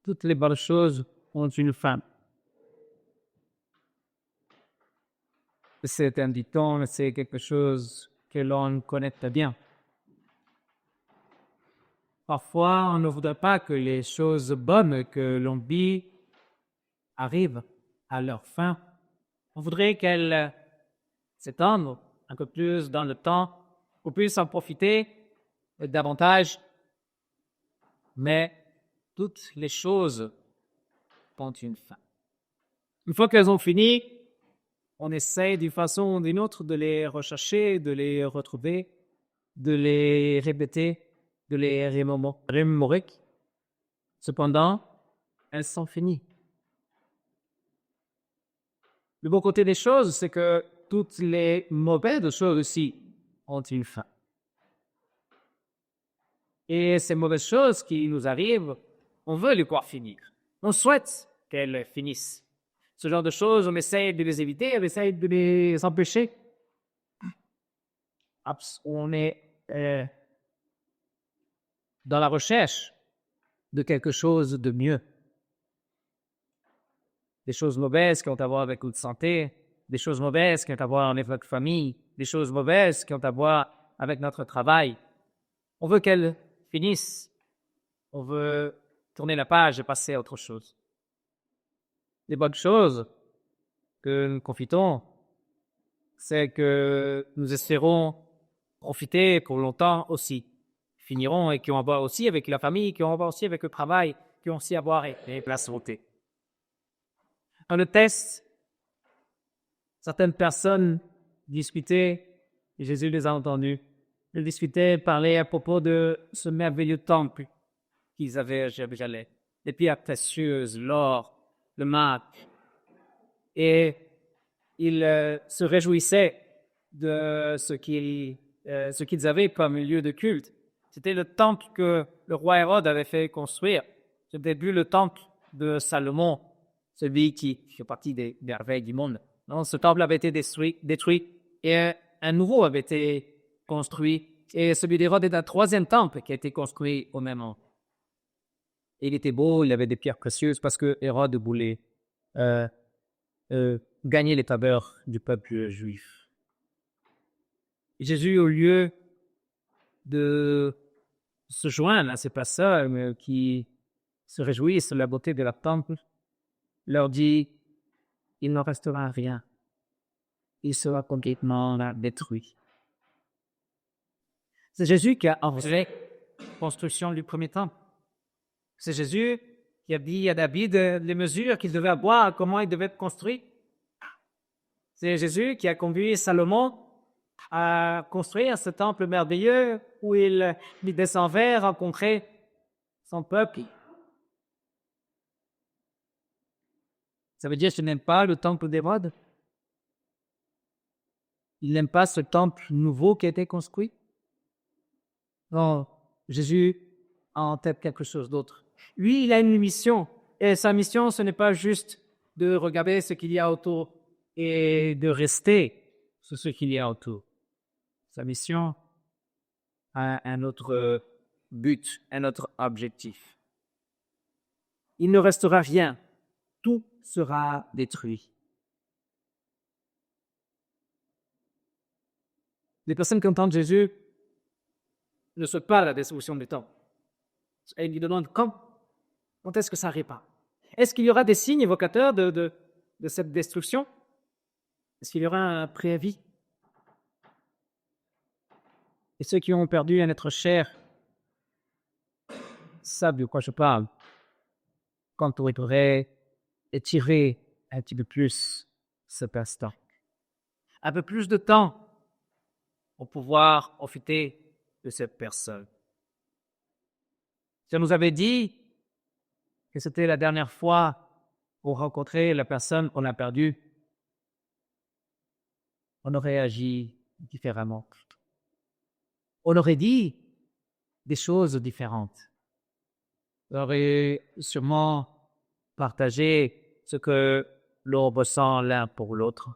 Toutes les bonnes choses ont une fin. C'est un dicton, c'est quelque chose que l'on connaît très bien. Parfois, on ne voudrait pas que les choses bonnes que l'on vit arrivent à leur fin. On voudrait qu'elles s'étendent un peu plus dans le temps, qu'on puisse en profiter davantage. Mais toutes les choses ont une fin. Une fois qu'elles ont fini, on essaie d'une façon ou d'une autre de les rechercher, de les retrouver, de les répéter, de les remémorer. Cependant, elles sont finies. Le bon côté des choses, c'est que toutes les mauvaises choses aussi ont une fin. Et ces mauvaises choses qui nous arrivent, on veut les voir finir. On souhaite qu'elles finissent. Ce genre de choses, on essaie de les éviter, on essaie de les empêcher. On est dans la recherche de quelque chose de mieux. Des choses mauvaises qui ont à voir avec notre santé, des choses mauvaises qui ont à voir avec notre famille, des choses mauvaises qui ont à voir avec notre travail. On veut qu'elles finissent. On veut tourner la page et passer à autre chose. Les bonnes choses que nous confitons, c'est que nous espérons profiter pour longtemps aussi. Finiront et qui ont à voir aussi avec la famille, qui ont à voir aussi avec le travail, qui ont aussi à voir avec la santé. Dans le test, certaines personnes discutaient, et Jésus les a entendues, ils discutaient, parlaient à propos de ce merveilleux temple qu'ils avaient à Jérusalem, les pierres précieuses, l'or, le marbre. Et ils se réjouissaient de ce qu'ils avaient comme lieu de culte. C'était le temple que le roi Hérode avait fait construire. C'était plus le temple de Salomon, celui qui fait partie des merveilles du monde. Non, ce temple avait été détruit et un nouveau avait été construit. Et celui d'Hérode est un troisième temple qui a été construit au même moment. Et il était beau, il avait des pierres précieuses parce que Hérode voulait gagner les faveurs du peuple juif. Et Jésus, au lieu de se joindre à ces personnes qui se réjouissent de la beauté de la temple, leur dit, il n'en restera rien. Il sera complètement détruit. C'est Jésus qui a enregistré la construction du premier temple. C'est Jésus qui a dit à David les mesures qu'il devait avoir, comment il devait être construit. C'est Jésus qui a conduit Salomon à construire ce temple merveilleux où il descendait rencontrer son peuple. Ça veut dire qu'il n'aime pas le temple d'Hérode? Il n'aime pas ce temple nouveau qui a été construit? Non, Jésus a en tête quelque chose d'autre. Lui, il a une mission. Et sa mission, ce n'est pas juste de regarder ce qu'il y a autour et de rester sur ce qu'il y a autour. Sa mission a un autre but, un autre objectif. Il ne restera rien. Tout sera détruit. Les personnes qui entendent Jésus ne souhaitent pas la destruction du temple. Et ils lui demandent quand est-ce que ça arrivera? Est-ce qu'il y aura des signes évocateurs de cette destruction? Est-ce qu'il y aura un préavis? Et ceux qui ont perdu un être cher savent de quoi je parle. Quand on pourrait étirer un petit peu plus cet instant. Un peu plus de temps pour pouvoir profiter de cette personne. Si on nous avait dit que c'était la dernière fois pour rencontrer la personne qu'on a perdue, on aurait agi différemment. On aurait dit des choses différentes. On aurait sûrement partagé ce que l'on ressent l'un pour l'autre.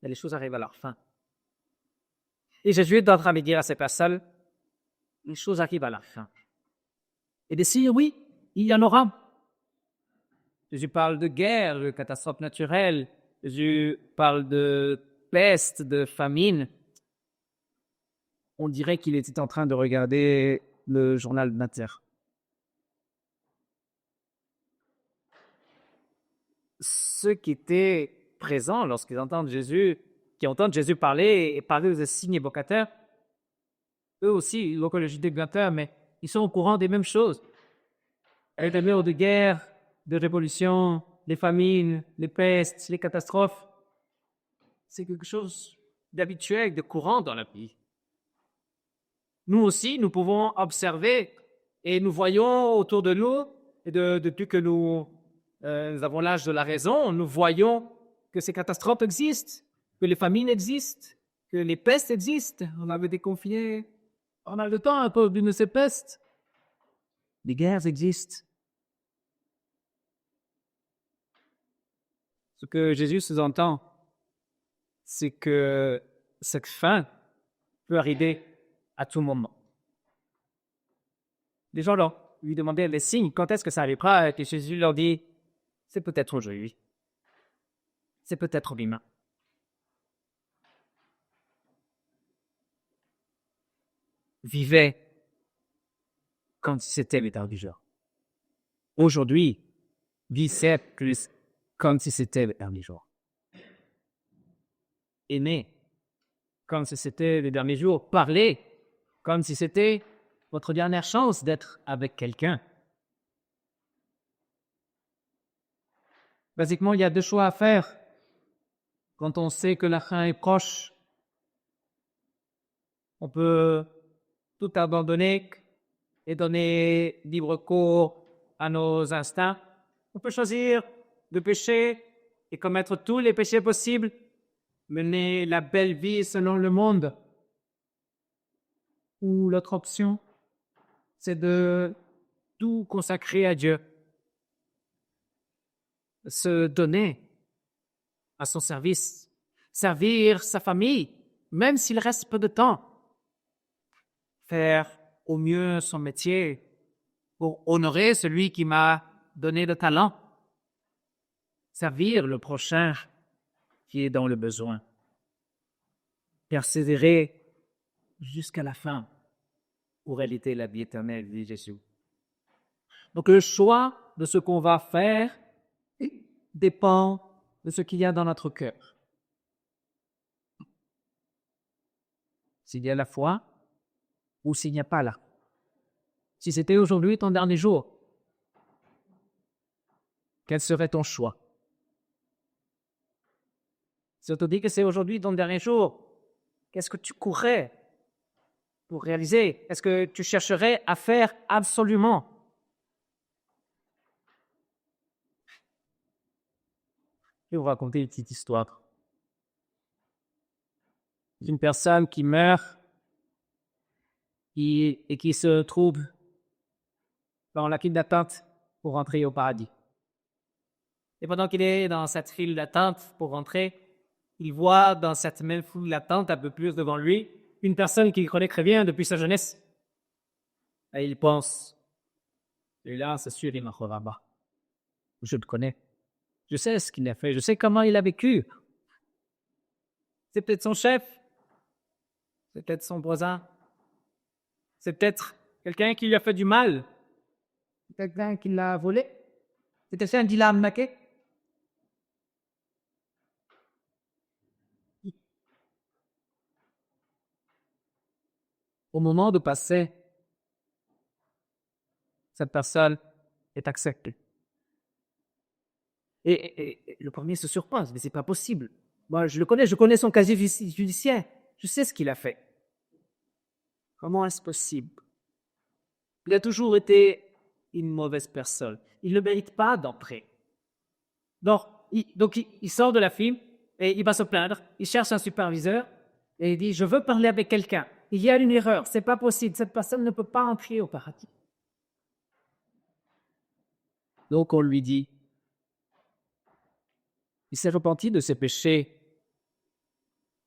Mais les choses arrivent à leur fin. Et Jésus est en train de dire à ces personnes, les choses arrivent à la fin. Et des signes, oui, il y en aura. Jésus parle de guerre, de catastrophes naturelles. Jésus parle de peste, de famine. On dirait qu'il était en train de regarder le journal d'Inter. Ceux qui étaient présents lorsqu'ils entendent Jésus, qui entendent Jésus parler et parler de signes évocateurs, eux aussi, ils reconnaissent des évocateurs, mais ils sont au courant des mêmes choses. Les rumeurs de guerre, de révolution, les famines, les pestes, les catastrophes, c'est quelque chose d'habituel, de courant dans la vie. Nous aussi, nous pouvons observer et nous voyons autour de nous, et depuis que nous avons l'âge de la raison, nous voyons que ces catastrophes existent, que les famines existent, que les pestes existent. On avait déconfiné, on a le temps un peu d'une de ces pestes. Les guerres existent. Ce que Jésus sous-entend, c'est que cette fin peut arriver à tout moment. Les gens lui demandaient les signes, quand est-ce que ça arrivera, et Jésus leur dit, c'est peut-être aujourd'hui, c'est peut-être demain. Vivez comme si c'était le dernier jour. Aujourd'hui, vivez plus comme si c'était le dernier jour. Aimez comme si c'était le dernier jour. Parlez comme si c'était votre dernière chance d'être avec quelqu'un. Basiquement, il y a deux choix à faire quand on sait que la fin est proche. On peut tout abandonner et donner libre cours à nos instincts. On peut choisir de pécher et commettre tous les péchés possibles, mener la belle vie selon le monde. Ou l'autre option, c'est de tout consacrer à Dieu, se donner à son service, servir sa famille, même s'il reste peu de temps, faire au mieux son métier pour honorer celui qui m'a donné le talent, servir le prochain qui est dans le besoin, persévérer jusqu'à la fin pour hériter la vie éternelle, dit Jésus. Donc le choix de ce qu'on va faire dépend de ce qu'il y a dans notre cœur. S'il y a la foi ou s'il n'y a pas là. Si c'était aujourd'hui ton dernier jour, quel serait ton choix? Si on te dit que c'est aujourd'hui ton dernier jour, qu'est-ce que tu courrais pour réaliser? Est-ce que tu chercherais à faire absolument? Je vais vous raconter une petite histoire. Une personne qui meurt et qui se trouve dans la file d'attente pour rentrer au paradis. Et pendant qu'il est dans cette file d'attente pour rentrer, il voit dans cette même file d'attente, un peu plus devant lui, une personne qu'il connaît très bien depuis sa jeunesse. Et il pense, celui-là, c'est sûr, il m'en là-bas. Je le connais. Je sais ce qu'il a fait. Je sais comment il a vécu. C'est peut-être son chef. C'est peut-être son voisin. C'est peut-être quelqu'un qui lui a fait du mal. C'est quelqu'un qui l'a volé. C'est quelqu'un qui l'a arnaqué. Au moment de passer, cette personne est acceptée. Et le premier se surprend, mais c'est pas possible. Moi, je le connais, je connais son casier judiciaire. Je sais ce qu'il a fait. Comment est-ce possible? Il a toujours été une mauvaise personne. Il ne mérite pas d'entrer. Donc, il sort de la file et il va se plaindre. Il cherche un superviseur et il dit, je veux parler avec quelqu'un. Il y a une erreur, c'est pas possible. Cette personne ne peut pas entrer au paradis. Donc, on lui dit, il s'est repenti de ses péchés.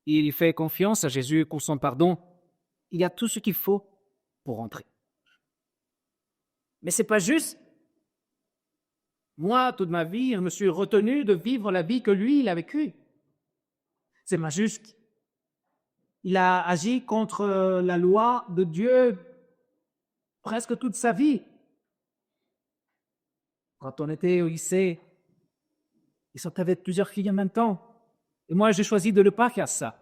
Il fait confiance à Jésus pour son pardon. Il y a tout ce qu'il faut pour entrer. Mais c'est pas juste. Moi, toute ma vie, je me suis retenu de vivre la vie que lui, il a vécue. C'est pas juste. Il a agi contre la loi de Dieu presque toute sa vie. Quand on était au lycée, il sortait avec plusieurs filles en même temps. Et moi, j'ai choisi de ne pas faire ça.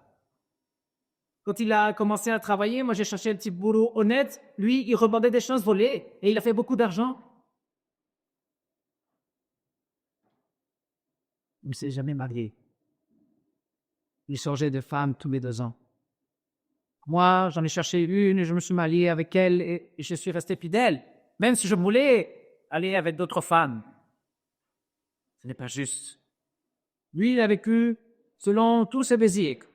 Quand il a commencé à travailler, moi, j'ai cherché un petit boulot honnête. Lui, il revendait des choses volées et il a fait beaucoup d'argent. Il ne s'est jamais marié. Il changeait de femme tous les 2 ans. Moi, j'en ai cherché une et je me suis marié avec elle et je suis resté fidèle, même si je voulais aller avec d'autres femmes. Ce n'est pas juste. Lui, il a vécu selon tous ses désirs.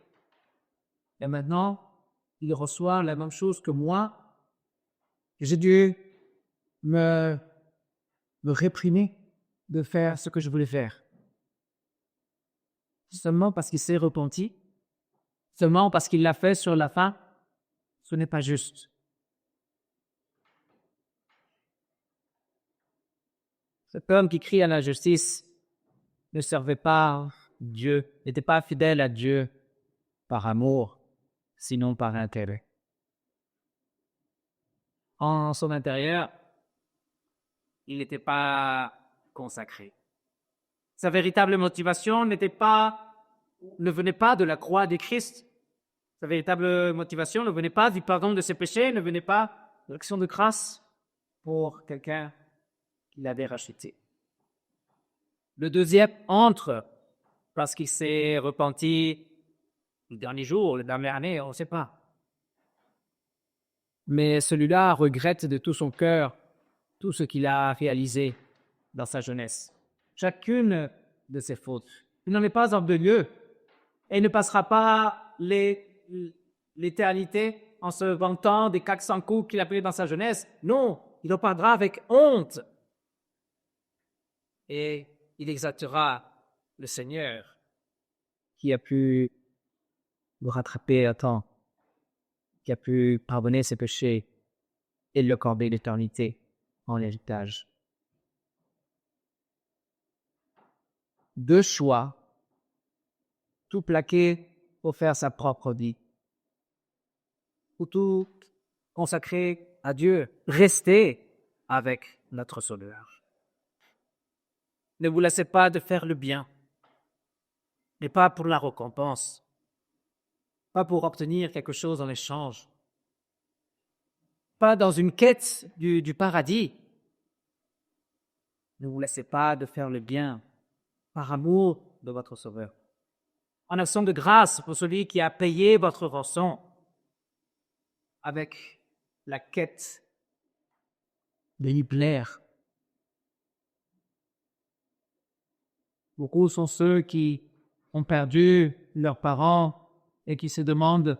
Et maintenant, il reçoit la même chose que moi. J'ai dû me réprimer de faire ce que je voulais faire. Seulement parce qu'il s'est repenti, seulement parce qu'il l'a fait sur la fin, ce n'est pas juste. Cet homme qui crie à la justice ne servait pas Dieu, n'était pas fidèle à Dieu par amour, sinon par intérêt. En son intérieur, il n'était pas consacré. Sa véritable motivation ne venait pas de la croix du Christ. Sa véritable motivation ne venait pas du pardon de ses péchés, ne venait pas de l'action de grâce pour quelqu'un qu'il avait racheté. Le deuxième entre parce qu'il s'est repenti le dernier jour, la dernière année, on ne sait pas. Mais celui-là regrette de tout son cœur tout ce qu'il a réalisé dans sa jeunesse. Chacune de ses fautes. Il n'en est pas orgueilleux et il ne passera pas l'éternité en se vantant des 400 coups qu'il a pris dans sa jeunesse. Non, il en parlera avec honte. Et il exaltera le Seigneur qui a pu le rattraper à temps, qui a pu pardonner ses péchés et lui accorder l'éternité en héritage. 2 choix, tout plaqué pour faire sa propre vie, ou tout consacré à Dieu, rester avec notre Sauveur. Ne vous laissez pas de faire le bien, mais pas pour la récompense, pas pour obtenir quelque chose en échange, pas dans une quête du paradis. Ne vous laissez pas de faire le bien par amour de votre Sauveur, en action de grâce pour celui qui a payé votre rançon, avec la quête de lui plaire. Beaucoup sont ceux qui ont perdu leurs parents et qui se demandent: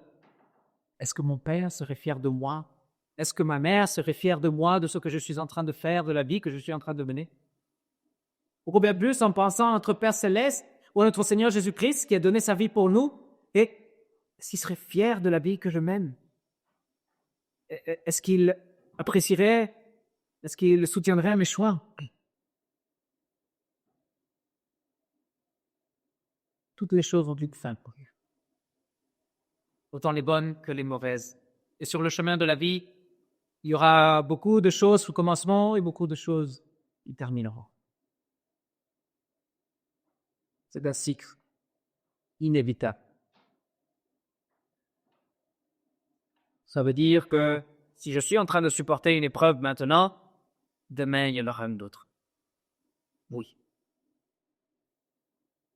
est-ce que mon père serait fier de moi? Est-ce que ma mère serait fière de moi, de ce que je suis en train de faire, de la vie que je suis en train de mener? Beaucoup bien plus en pensant à notre Père Céleste ou à notre Seigneur Jésus-Christ qui a donné sa vie pour nous. Et est-ce qu'il serait fier de la vie que je mène? Est-ce qu'il apprécierait, est-ce qu'il soutiendrait mes choix? Toutes les choses ont une fin pour lui, autant les bonnes que les mauvaises. Et sur le chemin de la vie, il y aura beaucoup de choses au commencement et beaucoup de choses qui termineront. C'est un cycle inévitable. Ça veut dire que si je suis en train de supporter une épreuve maintenant, demain, il y en aura une autre. Oui.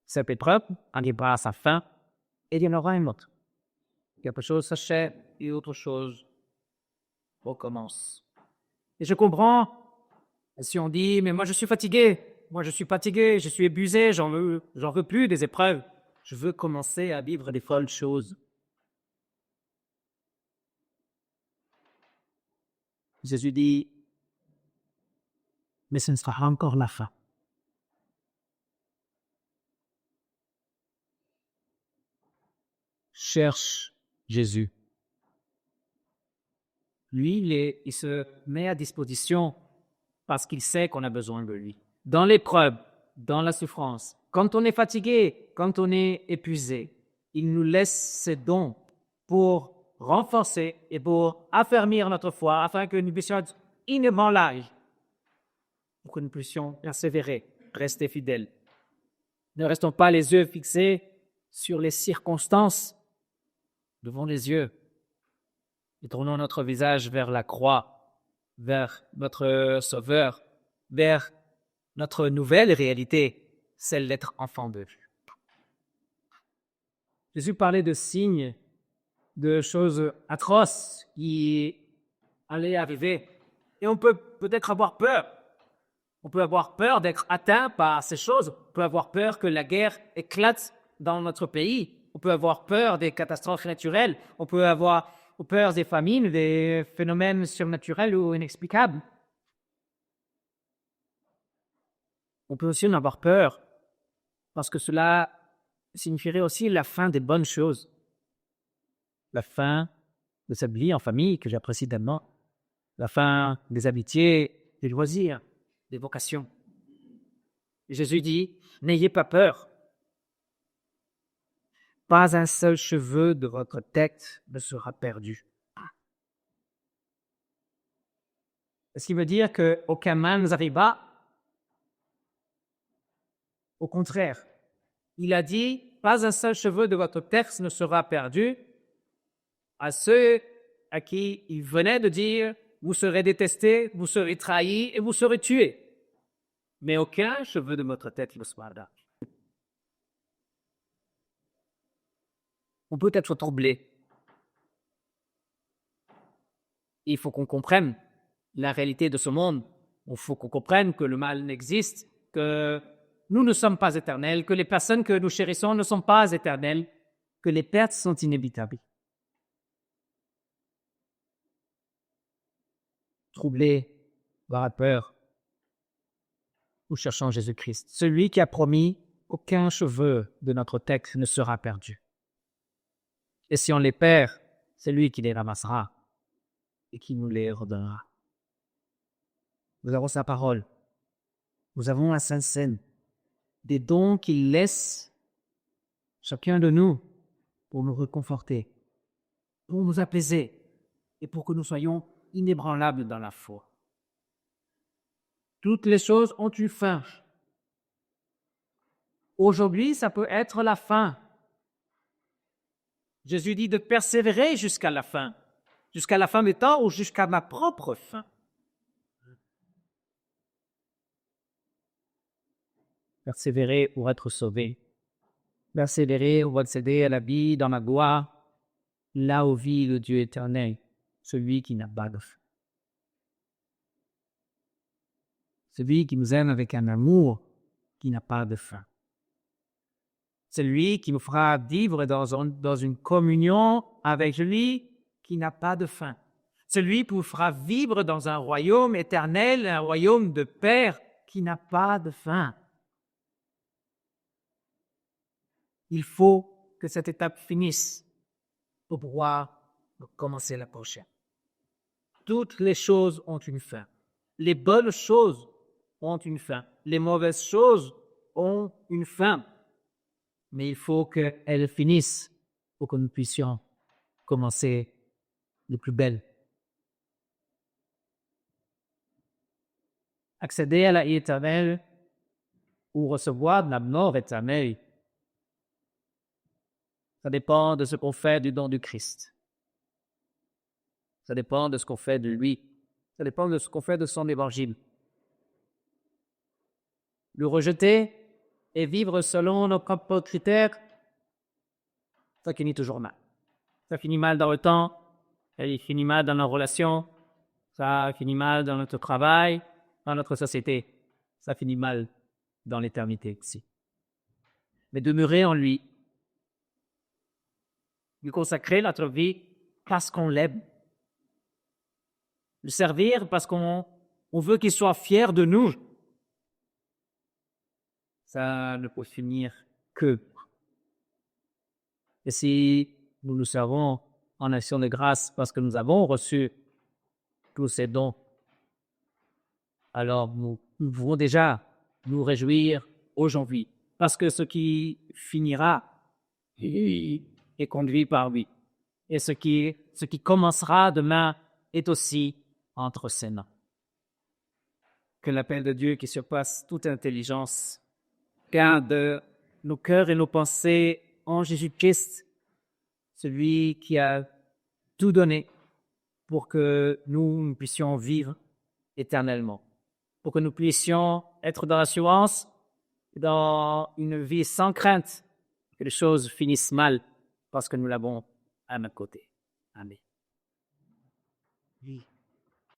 Cette épreuve arrivera à sa fin et il y en aura une autre. Quelque chose s'achève et autre chose recommence. Et je comprends, si on dit, mais moi je suis fatigué, je suis épuisé, j'en veux plus des épreuves. Je veux commencer à vivre des folles choses. Jésus dit, mais ce ne sera encore la fin. Cherche Jésus. Lui, il se met à disposition parce qu'il sait qu'on a besoin de lui. Dans l'épreuve, dans la souffrance, quand on est fatigué, quand on est épuisé, il nous laisse ses dons pour renforcer et pour affermir notre foi afin que nous puissions être inébranlables, pour que nous puissions persévérer, rester fidèles. Ne restons pas les yeux fixés sur les circonstances, devant les yeux, et tournons notre visage vers la croix, vers notre Sauveur, vers notre nouvelle réalité, celle d'être enfant d'eux. Jésus parlait de signes, de choses atroces qui allaient arriver. Et on peut peut-être avoir peur. On peut avoir peur d'être atteint par ces choses. On peut avoir peur que la guerre éclate dans notre pays. On peut avoir peur des catastrophes naturelles. On peut avoir peur des famines, des phénomènes surnaturels ou inexplicables. On peut aussi en avoir peur parce que cela signifierait aussi la fin des bonnes choses. La fin de cette vie en famille que j'apprécie tellement. La fin des amitiés, des loisirs, des vocations. Et Jésus dit, n'ayez pas peur. Pas un seul cheveu de votre tête ne sera perdu. Est-ce qu'il veut dire qu'aucun mal nous arrivera? Au contraire, il a dit, pas un seul cheveu de votre tête ne sera perdu à ceux à qui il venait de dire, vous serez détestés, vous serez trahis et vous serez tués. Mais aucun cheveu de votre tête ne sera perdu. On peut être troublé. Il faut qu'on comprenne la réalité de ce monde. Il faut qu'on comprenne que le mal n'existe, que nous ne sommes pas éternels, que les personnes que nous chérissons ne sont pas éternelles, que les pertes sont inévitables. Troublé, voire peur, nous cherchons Jésus-Christ, celui qui a promis aucun cheveu de notre tête ne sera perdu. Et si on les perd, c'est lui qui les ramassera et qui nous les redonnera. Nous avons sa parole. Nous avons la Sainte Seine, des dons qu'il laisse chacun de nous pour nous réconforter, pour nous apaiser et pour que nous soyons inébranlables dans la foi. Toutes les choses ont une fin. Aujourd'hui, ça peut être la fin. Jésus dit de persévérer jusqu'à la fin des temps ou jusqu'à ma propre fin. Persévérer pour être sauvé. Persévérer pour accéder à la vie dans la gloire, là où vit le Dieu éternel, celui qui n'a pas de fin. Celui qui nous aime avec un amour qui n'a pas de fin. Celui qui nous fera vivre dans une communion avec lui qui n'a pas de fin. Celui qui nous fera vivre dans un royaume éternel, un royaume de paix qui n'a pas de fin. Il faut que cette étape finisse pour pouvoir commencer la prochaine. Toutes les choses ont une fin. Les bonnes choses ont une fin. Les mauvaises choses ont une fin. Mais il faut qu'elles finissent pour que nous puissions commencer les plus belles. Accéder à la vie éternelle ou recevoir de la mort éternelle, ça dépend de ce qu'on fait du don du Christ. Ça dépend de ce qu'on fait de lui. Ça dépend de ce qu'on fait de son évangile. Le rejeter et vivre selon nos propres critères, ça finit toujours mal. Ça finit mal dans le temps, ça finit mal dans nos relations, ça finit mal dans notre travail, dans notre société. Ça finit mal dans l'éternité aussi. Mais demeurer en lui, lui consacrer notre vie parce qu'on l'aime. Le servir parce qu'on veut qu'il soit fier de nous. Ça ne peut finir que. Et si nous le servons en action de grâce parce que nous avons reçu tous ces dons, alors nous pouvons déjà nous réjouir aujourd'hui, parce que ce qui finira est conduit par lui, et ce qui commencera demain est aussi entre ses mains. Que l'appel de Dieu qui surpasse toute intelligence garde nos cœurs et nos pensées en Jésus-Christ, celui qui a tout donné pour que nous puissions vivre éternellement, pour que nous puissions être dans l'assurance, dans une vie sans crainte que les choses finissent mal parce que nous l'avons à notre côté. Amen.